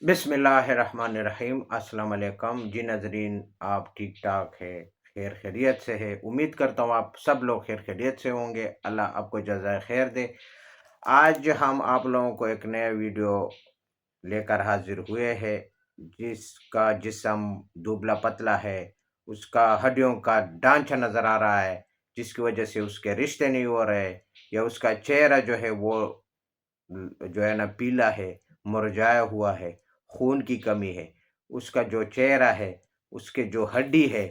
बिस्मिल्लाहिर्रहमानिर्रहीम अस्सलाम वालेकुम जी नाजरीन। आप ठीक ठाक है, खैर खैरियत से है। उम्मीद करता हूँ आप सब लोग खैर खैरियत से होंगे। अल्लाह आपको जज़ाए खैर दे। आज हम आप लोगों को एक नया वीडियो लेकर हाजिर हुए हैं जिसका जिस्म दुबला पतला है, उसका हड्डियों का ढांचा नज़र आ रहा है, जिसकी वजह से उसके रिश्ते नहीं हो रहे, या उसका चेहरा जो है वो जो है ना पीला है, मुरझाया हुआ है, खून की कमी है। उसका जो चेहरा है, उसके जो हड्डी है,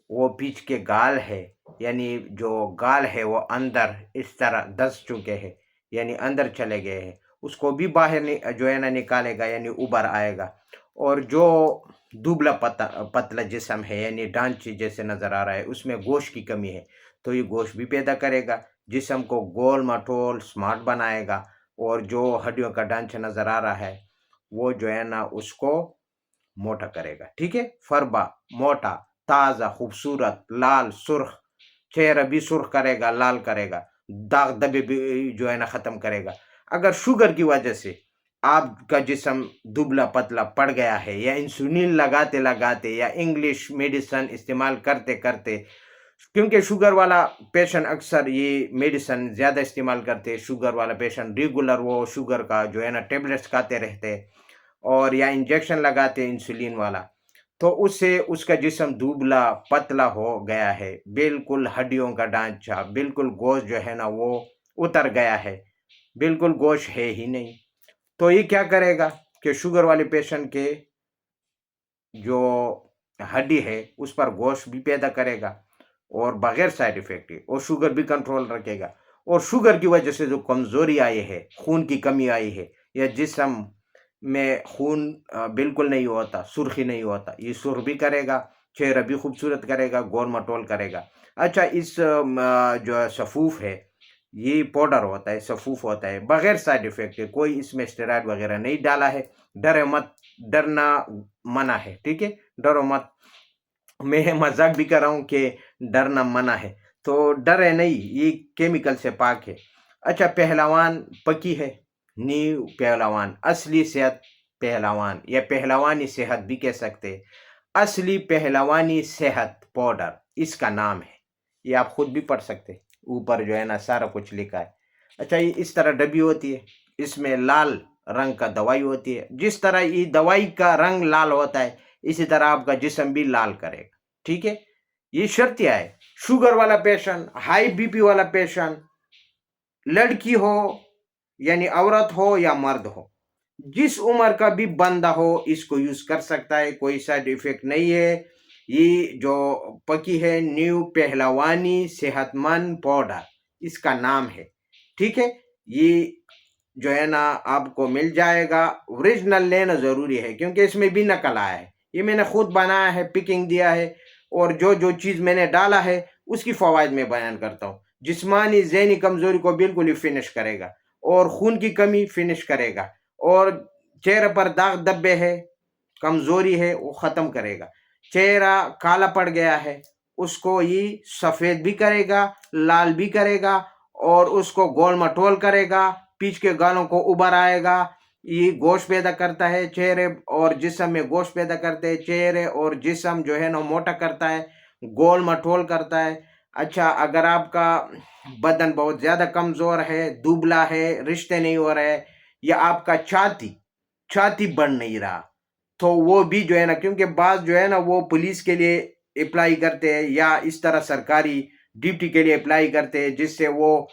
वो पीछ के गाल है, यानी जो गाल है वो अंदर इस तरह धँस चुके हैं, यानी अंदर चले गए हैं। उसको भी बाहर जो है ना निकालेगा, यानी उभर आएगा। और जो दुबला पतला जिस्म है, यानी ढांचे जैसे नज़र आ रहा है, उसमें गोश्त की कमी है, तो ये गोश्त भी पैदा करेगा, जिस्म को गोल मटोल स्मार्ट बनाएगा। और जो हड्डियों का ढांचा नज़र आ रहा है, वो जो है ना उसको मोटा करेगा। ठीक है? फरबा, मोटा, ताज़ा, खूबसूरत, लाल, सुर्ख, चेहरा भी सुर्ख करेगा, लाल करेगा, दाग धब्बे भी जो है ना ख़त्म करेगा। अगर शुगर की वजह से आपका जिस्म दुबला पतला पड़ गया है, या इंसुलिन लगाते लगाते, या इंग्लिश मेडिसिन इस्तेमाल करते करते, क्योंकि शुगर वाला पेशेंट अक्सर ये मेडिसिन ज़्यादा इस्तेमाल करते हैं। शुगर वाला पेशेंट रेगुलर वो शुगर का जो है ना टेबलेट्स खाते रहते हैं, और या इंजेक्शन लगाते हैं इंसुलिन वाला। तो उससे उसका जिस्म दुबला पतला हो गया है, बिल्कुल हड्डियों का ढांचा, बिल्कुल गोश्त जो है ना वो उतर गया है, बिल्कुल गोश्त है ही नहीं। तो ये क्या करेगा कि शुगर वाले पेशेंट के जो हड्डी है उस पर गोश्त भी पैदा करेगा, और बगैर साइड इफेक्ट के, और शुगर भी कंट्रोल रखेगा। और शुगर की वजह से जो कमजोरी आई है, खून की कमी आई है, या जिस्म में खून बिल्कुल नहीं होता, सुर्खी नहीं होता, ये सुर्ख भी करेगा, चेहरा भी खूबसूरत करेगा, गोल मटोल करेगा। अच्छा, इस जो सफूफ है, ये पाउडर होता है, सफूफ होता है, बगैर साइड इफेक्ट के, कोई इसमें स्टेरॉइड वगैरह नहीं डाला है। डरे मत, डरना मना है। ठीक है? डरो मत। मैं मजाक भी कर रहा हूँ कि डरना मना है, तो डरे नहीं, ये केमिकल से पाक है। अच्छा, पहलवान पकी है, नींव पहलवान, असली सेहत पहलवान, या पहलवानी सेहत भी कह सकते हैं। असली पहलवानी सेहत पाउडर इसका नाम है। ये आप खुद भी पढ़ सकते हैं, ऊपर जो है ना सारा कुछ लिखा है। अच्छा, ये इस तरह डब्बी होती है, इसमें लाल रंग का दवाई होती है। जिस तरह ये दवाई का रंग लाल होता है, इसी तरह आपका जिस्म भी लाल करेगा। ठीक है? ये शर्त क्या है? शुगर वाला पेशेंट, हाई बीपी वाला पेशेंट, लड़की हो यानी औरत हो या मर्द हो, जिस उम्र का भी बंदा हो इसको यूज कर सकता है, कोई साइड इफेक्ट नहीं है। ये जो पकी है, न्यू पहलवानी सेहतमंद पाउडर इसका नाम है। ठीक है? ये जो है ना आपको मिल जाएगा। ओरिजिनल लेना जरूरी है, क्योंकि इसमें भी नकल आया है। ये मैंने खुद बनाया है, पिकिंग दिया है, और जो जो चीज मैंने डाला है उसकी फवायद में बयान करता हूँ। जिस्मानी ज़हनी कमजोरी को बिल्कुल ही फिनिश करेगा, और खून की कमी फिनिश करेगा, और चेहरे पर दाग धब्बे है, कमजोरी है, वो खत्म करेगा। चेहरा काला पड़ गया है, उसको ये सफेद भी करेगा, लाल भी करेगा, और उसको गोल मटोल करेगा, पीछ के गालों को उभर आएगा। ये गोश्त पैदा करता है, चेहरे और जिस्म में गोश्त पैदा करते हैं, चेहरे और जिस्म जो है ना मोटा करता है, गोल मटोल करता है। अच्छा, अगर आपका बदन बहुत ज्यादा कमजोर है, दुबला है, रिश्ते नहीं हो रहे, या आपका छाती छाती बढ़ नहीं रहा, तो वो भी जो है ना, क्योंकि बात जो है ना वो पुलिस के लिए अप्लाई करते हैं, या इस तरह सरकारी ड्यूटी के लिए अप्लाई करते हैं, जिससे वो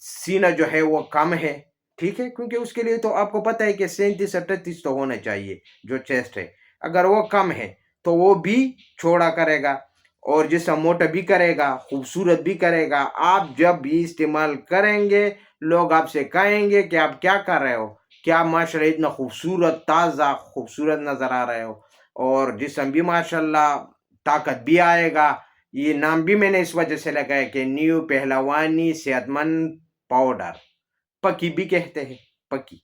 सीना जो है वो कम है। ठीक है? क्योंकि उसके लिए तो आपको पता है कि 37-38 तो होना चाहिए जो चेस्ट है। अगर वो कम है तो वो भी छोड़ा करेगा, और जिसम मोटा भी करेगा, खूबसूरत भी करेगा। आप जब भी इस्तेमाल करेंगे, लोग आपसे कहेंगे कि आप क्या कर रहे हो, क्या माशाल्लाह इतना खूबसूरत, ताज़ा, खूबसूरत नज़र आ रहे हो, और जिस्म भी माशाल्लाह, ताकत भी आएगा। ये नाम भी मैंने इस वजह से लगाया कि न्यू पहलवानी सेहतमंद पाउडर, पकी भी कहते हैं, पकी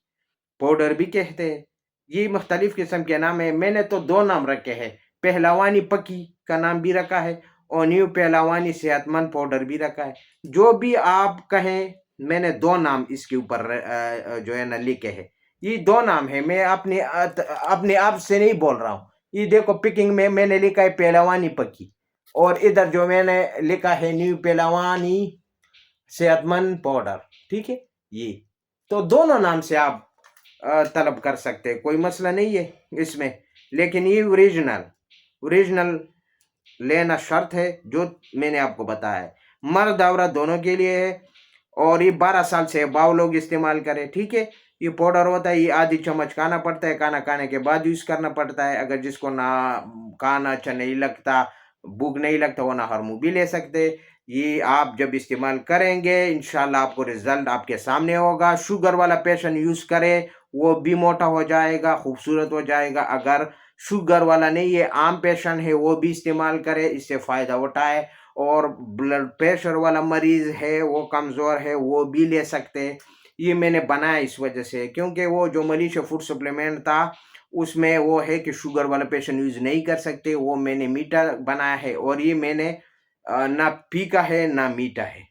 पाउडर भी कहते हैं। ये मुख्तलिफ किस्म के नाम है। मैंने तो दो नाम रखे हैं, पहलवानी पकी का नाम भी रखा है, और न्यू पहलवानी सेहतमंद पाउडर भी रखा है। जो भी आप कहें, मैंने दो नाम इसके ऊपर जो है ना लिखे हैं। ये 2 नाम है, मैं अपने आप से नहीं बोल रहा हूँ। ये देखो पिकिंग में मैंने लिखा है पहलवानी पक्की, और इधर जो मैंने लिखा है न्यू पहलवानी सेहतमंद पाउडर, ठीक है? ये तो दोनों नाम से आप तलब कर सकते हैं, कोई मसला नहीं है इसमें। लेकिन ये ओरिजिनल लेना शर्त है, जो मैंने आपको बताया है। मर्द औरत दोनों के लिए है, और ये 12 साल से अबाव लोग इस्तेमाल करें, ठीक है? ये पाउडर होता है, ये आधी चम्मच खाना पड़ता है, खाना खाने के बाद यूज़ करना पड़ता है। अगर जिसको ना खाना अच्छा नहीं लगता, भूख नहीं लगता, वो नहर मुँह भी ले सकते। ये आप जब इस्तेमाल करेंगे इंशाल्लाह आपको रिज़ल्ट आपके सामने होगा। शुगर वाला पेशेंट यूज़ करे, वो भी मोटा हो जाएगा, खूबसूरत हो जाएगा। अगर शुगर वाला नहीं है, आम पेशेंट है, वो भी इस्तेमाल करे, इससे फ़ायदा उठाए। और ब्लड प्रेशर वाला मरीज़ है, वो कमज़ोर है, वो भी ले सकते हैं। ये मैंने बनाया इस वजह से, क्योंकि वो जो मलेशिया फूड सप्लीमेंट था, उसमें वो है कि शुगर वाला पेशेंट यूज़ नहीं कर सकते, वो मैंने मीठा बनाया है। और ये मैंने ना फीका है ना मीठा है,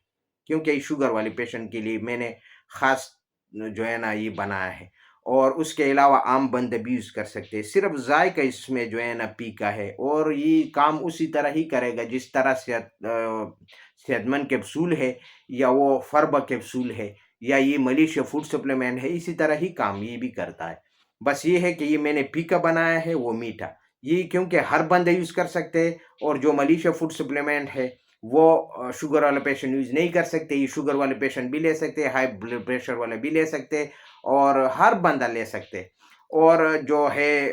क्योंकि ये शुगर वाले पेशेंट के लिए मैंने ख़ास जो है ना ये बनाया है। और उसके अलावा आम बंदे भी यूज़ कर सकते हैं। सिर्फ़ ज़ायका इसमें जो है ना फीका है, और ये काम उसी तरह ही करेगा जिस तरह सेहतमंद कैप्सूल है, या वो फरबा कैप्सूल है, या ये मलेशिया फूड सप्लीमेंट है, इसी तरह ही काम ये भी करता है। बस ये है कि ये मैंने फीका बनाया है, वो मीठा। ये क्योंकि हर बंदे यूज़ कर सकते हैं, और जो मलेशिया फूड सप्लीमेंट है, वो शुगर वाला पेशेंट यूज़ नहीं कर सकते। ये शुगर वाले पेशेंट भी ले सकते हैं, हाई ब्लड प्रेशर वाले भी ले सकते हैं, और हर बंदा ले सकते हैं। और जो है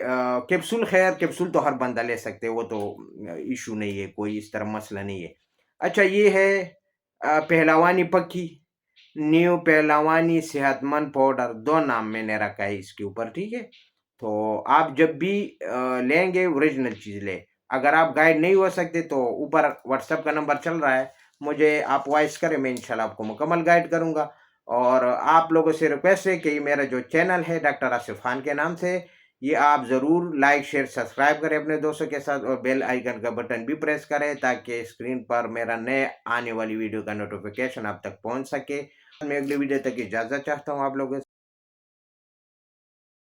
कैप्सूल, खैर कैप्सूल तो हर बंदा ले सकते हैं, वो तो इशू नहीं है, कोई इस तरह मसला नहीं है। अच्छा, ये है पहलवानी पक्की, न्यू पहलवानी सेहतमंद पाउडर, 2 नाम मैंने रखा है इसके ऊपर, ठीक है? तो आप जब भी लेंगे ओरिजिनल चीज़ लें। अगर आप गाइड नहीं हो सकते तो ऊपर व्हाट्सएप का नंबर चल रहा है, मुझे आप वॉइस करें, मैं इंशाल्लाह आपको मुकम्मल गाइड करूँगा। और आप लोगों से रिक्वेस्ट है कि ये मेरा जो चैनल है डॉक्टर आसिफ खान के नाम से, ये आप ज़रूर लाइक, शेयर, सब्सक्राइब करें अपने दोस्तों के साथ, और बेल आइकन का बटन भी प्रेस करें, ताकि स्क्रीन पर मेरा नए आने वाली वीडियो का नोटिफिकेशन आप तक पहुँच सके। मैं अगली वीडियो तक इजाज़त चाहता हूँ आप लोगों से।